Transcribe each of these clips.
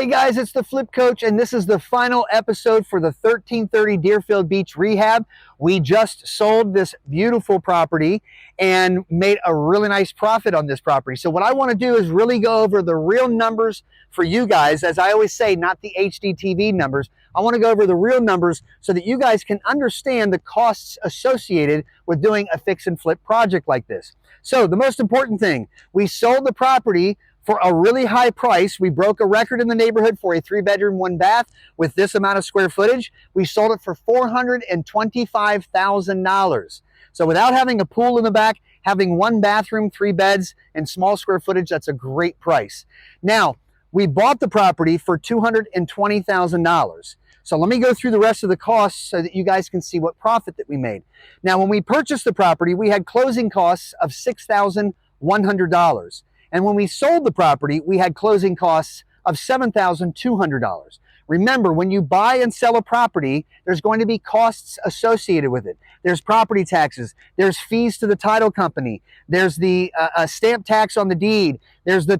Hey guys, it's the Flip Coach, and this is the final episode for the 1330 Deerfield Beach rehab. We just sold this beautiful property and made a really nice profit on this property. So what I want to do is really go over the real numbers for you guys. As I always say, not the HDTV numbers. I want to go over the real numbers so that you guys can understand the costs associated with doing a fix and flip project like this. So the most important thing, we sold the property for a really high price. We broke a record in the neighborhood for a 3-bedroom, 1-bath with this amount of square footage. We sold it for $425,000. So without having a pool in the back, having 1 bathroom, 3 beds, and small square footage, that's a great price. Now, we bought the property for $220,000. So let me go through the rest of the costs so that you guys can see what profit that we made. Now, when we purchased the property, we had closing costs of $6,100. And when we sold the property, we had closing costs of $7,200. Remember, when you buy and sell a property, there's going to be costs associated with it. There's property taxes, there's fees to the title company, there's the stamp tax on the deed, there's the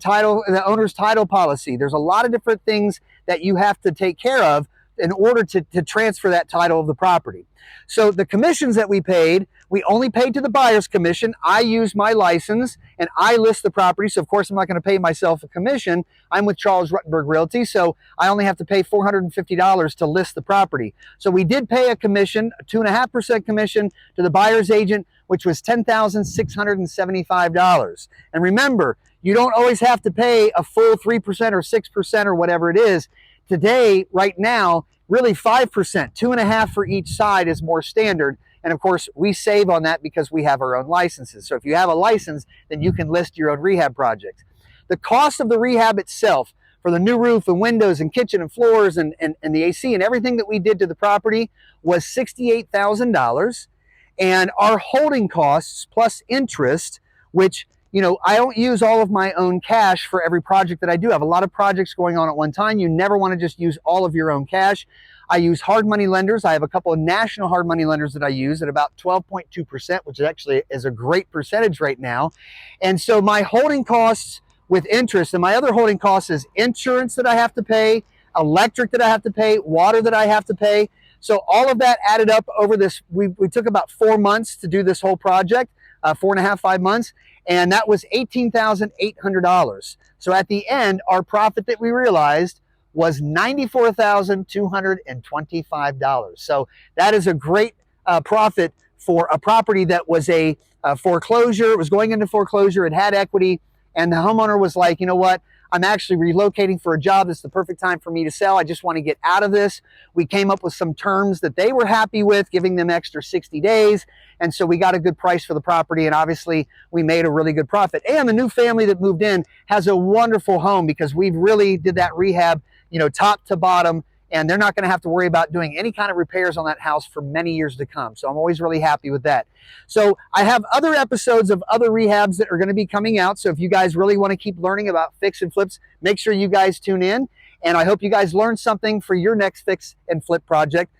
owner's title policy. There's a lot of different things that you have to take care of in order to transfer that title of the property. So the commissions that we paid, we only paid to the buyer's commission. I use my license and I list the property. So of course I'm not going to pay myself a commission. I'm with Charles Ruttenberg Realty. So I only have to pay $450 to list the property. So we did pay a commission, a 2.5% commission to the buyer's agent, which was $10,675. And remember, you don't always have to pay a full 3% or 6% or whatever it is. Today, right now, really 5%, 2.5% for each side is more standard. And of course, we save on that because we have our own licenses. So if you have a license, then you can list your own rehab projects. The cost of the rehab itself for the new roof and windows and kitchen and floors and the AC and everything that we did to the property was $68,000. And our holding costs plus interest, which, you know, I don't use all of my own cash for every project that I do. I have a lot of projects going on at one time. You never want to just use all of your own cash. I use hard money lenders. I have a couple of national hard money lenders that I use at about 12.2%, which actually is a great percentage right now. And so my holding costs with interest, and my other holding costs is insurance that I have to pay, electric that I have to pay, water that I have to pay. So all of that added up over this, we took about 4 months to do this whole project, 4.5, 5 months. And that was $18,800. So at the end, our profit that we realized was $94,225. So that is a great profit for a property that was a foreclosure. It was going into foreclosure. It had equity. And the homeowner was like, you know what? I'm actually relocating for a job. This is the perfect time for me to sell. I just want to get out of this. We came up with some terms that they were happy with, giving them extra 60 days. And so we got a good price for the property. And obviously we made a really good profit. And the new family that moved in has a wonderful home because we really did that rehab, you know, top to bottom. And they're not going to have to worry about doing any kind of repairs on that house for many years to come. So I'm always really happy with that. So I have other episodes of other rehabs that are going to be coming out. So if you guys really want to keep learning about fix and flips, make sure you guys tune in. And I hope you guys learn something for your next fix and flip project.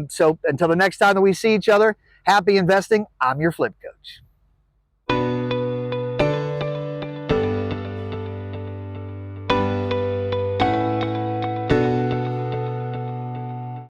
So until the next time that we see each other, happy investing. I'm your Flip Coach.